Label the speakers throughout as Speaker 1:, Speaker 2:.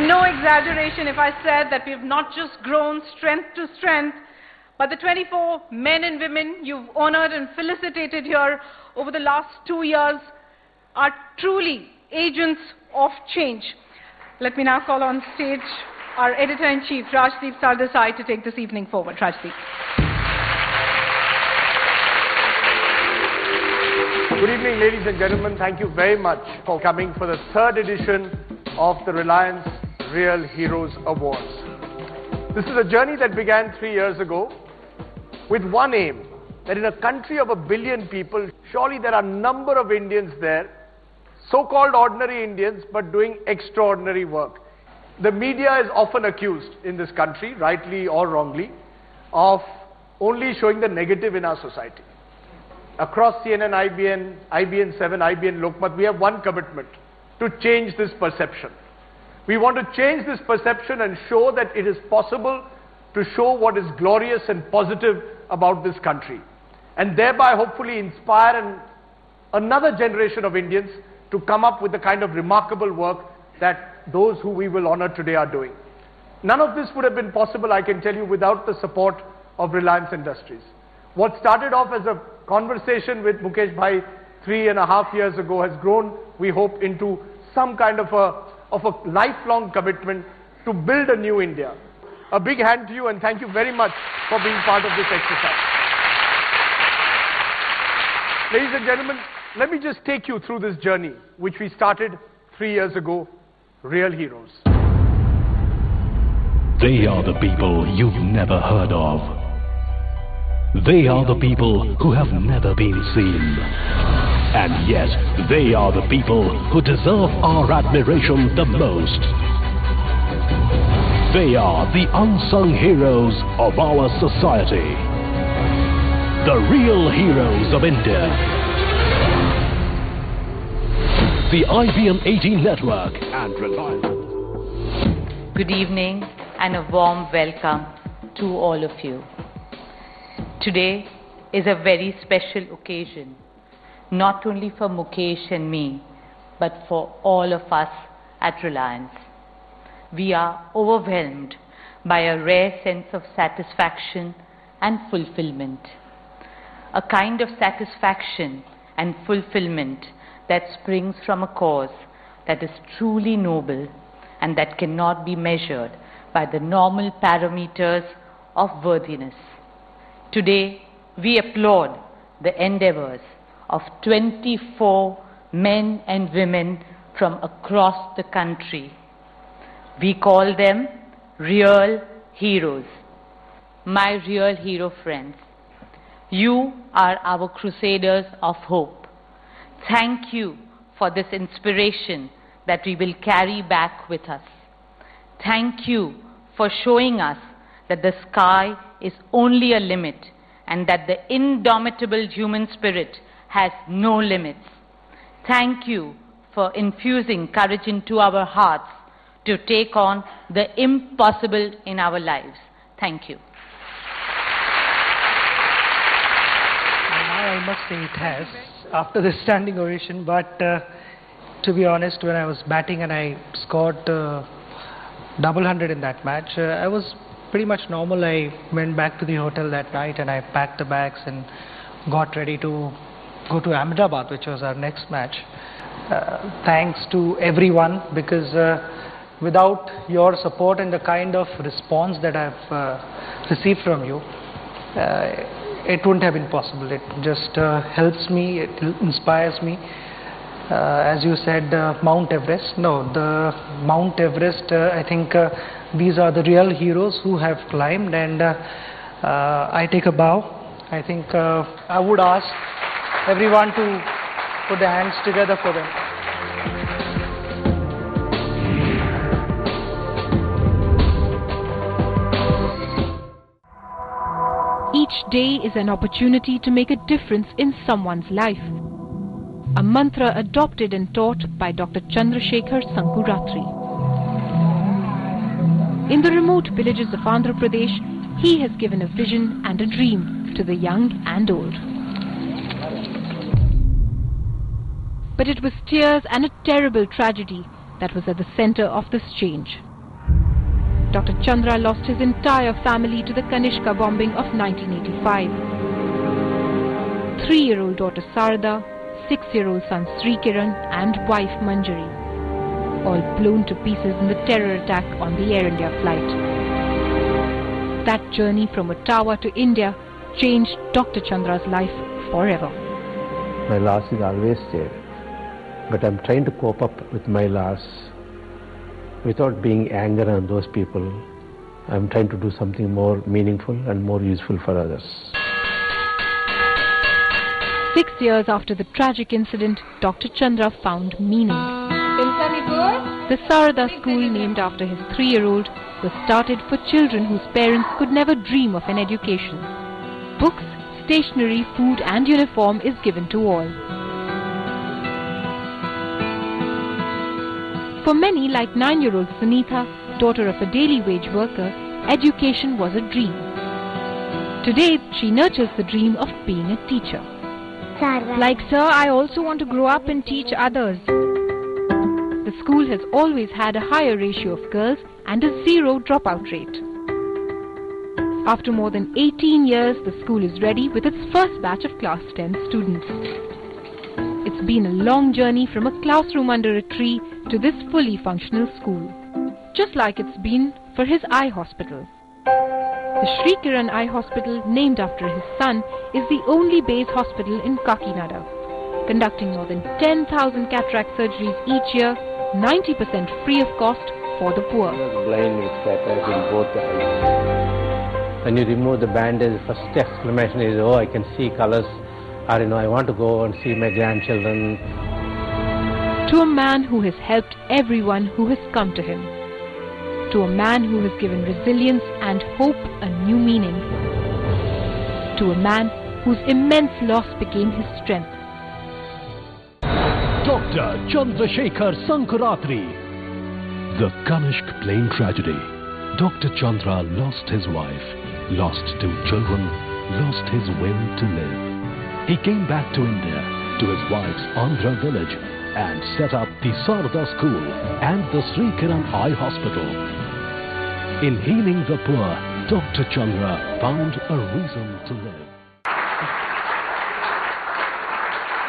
Speaker 1: no exaggeration if I said that we have not just grown strength to strength, but the 24 men and women you've honored and felicitated here over the last 2 years are truly agents of change. Let me now call on stage our Editor-in-Chief, Rajdeep Sardesai, to take this evening forward. Rajdeep.
Speaker 2: Good evening, ladies and gentlemen. Thank you very much for coming for the 3rd edition of the Reliance Real Heroes Awards. This is a journey that began 3 years ago with one aim, that in a country of 1 billion people, surely there are a number of Indians there, so-called ordinary Indians, but doing extraordinary work. The media is often accused in this country, rightly or wrongly, of only showing the negative in our society. Across CNN-IBN, IBN 7, IBN Lokmat, we have one commitment: to change this perception. We want to change this perception and show that it is possible to show what is glorious and positive about this country, and thereby hopefully inspire another generation of Indians to come up with the kind of remarkable work that those who we will honor today are doing. None of this would have been possible, I can tell you, without the support of Reliance Industries. What started off as a conversation with Mukesh Bhai 3.5 years ago has grown, we hope, into some kind of a lifelong commitment to build a new India. A big hand to you, and thank you very much for being part of this exercise. Ladies and gentlemen, let me just take you through this journey, which we started 3 years ago. Real heroes.
Speaker 3: They are the people you've never heard of. They are the people who have never been seen. And yet, they are the people who deserve our admiration the most. They are the unsung heroes of our society. The real heroes of India. The IBN 18 network and Reliance.
Speaker 4: Good evening and a warm welcome to all of you. Today is a very special occasion, not only for Mukesh and me, but for all of us at Reliance. We are overwhelmed by a rare sense of satisfaction and fulfillment. A kind of satisfaction and fulfillment that springs from a cause that is truly noble and that cannot be measured by the normal parameters of worthiness. Today, we applaud the endeavors of 24 men and women from across the country. We call them real heroes. My real hero friends, you are our crusaders of hope. Thank you for this inspiration that we will carry back with us. Thank you for showing us that the sky is only a limit and that the indomitable human spirit has no limits. Thank you for infusing courage into our hearts to take on the impossible in our lives. Thank you.
Speaker 5: I must say it has, after this standing ovation, but to be honest, when I was batting and I scored double hundred in that match, I was pretty much normal. I went back to the hotel that night and I packed the bags and got ready to go to Ahmedabad, which was our next match. Thanks to everyone, because without your support and the kind of response that I've received from you, it wouldn't have been possible. It just helps me, it inspires me. As you said, Mount Everest. No, the Mount Everest, I think these are the real heroes who have climbed, and I take a bow. I think I would ask everyone to put their hands together for them.
Speaker 6: Each day is an opportunity to make a difference in someone's life. A mantra adopted and taught by Dr. Chandrasekhar Sankurathri. In the remote villages of Andhra Pradesh, he has given a vision and a dream to the young and old. But it was tears and a terrible tragedy that was at the center of this change. Dr. Chandra lost his entire family to the Kanishka bombing of 1985. 3-year-old daughter Sarada, 6-year-old son Sri Kiran and wife Manjari, all blown to pieces in the terror attack on the Air India flight. That journey from Ottawa to India changed Dr. Chandra's life forever.
Speaker 7: My loss is always there, but I'm trying to cope up with my loss without being angry on those people. I'm trying to do something more meaningful and more useful for others.
Speaker 6: 6 years after the tragic incident, Dr. Chandra found meaning. The Sarada school, named after his 3-year-old, was started for children whose parents could never dream of an education. Books, stationery, food and uniform is given to all. For many, like 9-year-old Sunitha, daughter of a daily wage worker, education was a dream. Today, she nurtures the dream of being a teacher.
Speaker 8: Like sir, I also want to grow up and teach others.
Speaker 6: The school has always had a higher ratio of girls and a 0 dropout rate. After more than 18 years, the school is ready with its first batch of class 10 students. It's been a long journey from a classroom under a tree to this fully functional school, just like it's been for his eye hospital. The Sri Kiran Eye Hospital, named after his son, is the only base hospital in Kakinada, conducting more than 10,000 cataract surgeries each year, 90% free of cost for the poor.
Speaker 7: I was blind with cataract in both eyes. When you remove the bandage, the first exclamation is, oh, I can see colors, or I want to go and see my grandchildren.
Speaker 6: To a man who has helped everyone who has come to him. To a man who has given resilience and hope a new meaning. To a man whose immense loss became his strength.
Speaker 3: Dr. Chandrasekhar Sankurathri. The Kanishk plane tragedy. Dr. Chandra lost his wife, lost 2 children, lost his will to live. He came back to India, to his wife's Andhra village, and set up the Sarada School and the Sri Kiran Eye Hospital. In healing the poor, Dr. Chandra found a reason to live.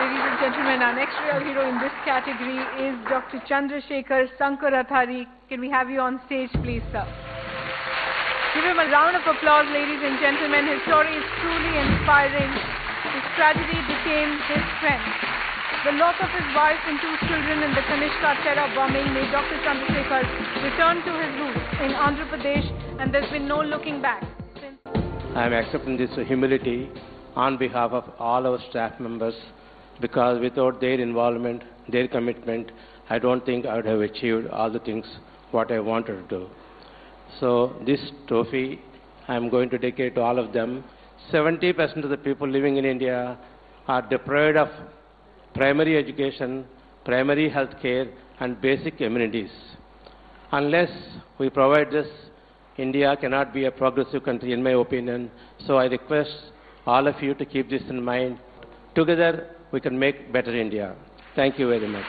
Speaker 1: Ladies and gentlemen, our next real hero in this category is Dr. Chandrasekhar Sankurathri. Can we have you on stage, please, sir? Give him a round of applause, ladies and gentlemen. His story is truly inspiring. His tragedy became his strength. The loss of his wife and 2 children in the Kanishka terror bombing made Dr. Chandrasekhar return to his roots in Andhra Pradesh, and there's been no looking back.
Speaker 7: I am accepting this humility on behalf of all our staff members, because without their involvement, their commitment, I don't think I would have achieved all the things what I wanted to do. So this trophy I am going to dedicate to all of them. 70% of the people living in India are deprived of primary education, primary health care and basic amenities. Unless we provide this, India cannot be a progressive country, in my opinion. So I request all of you to keep this in mind. Together we can make better India. Thank you very much.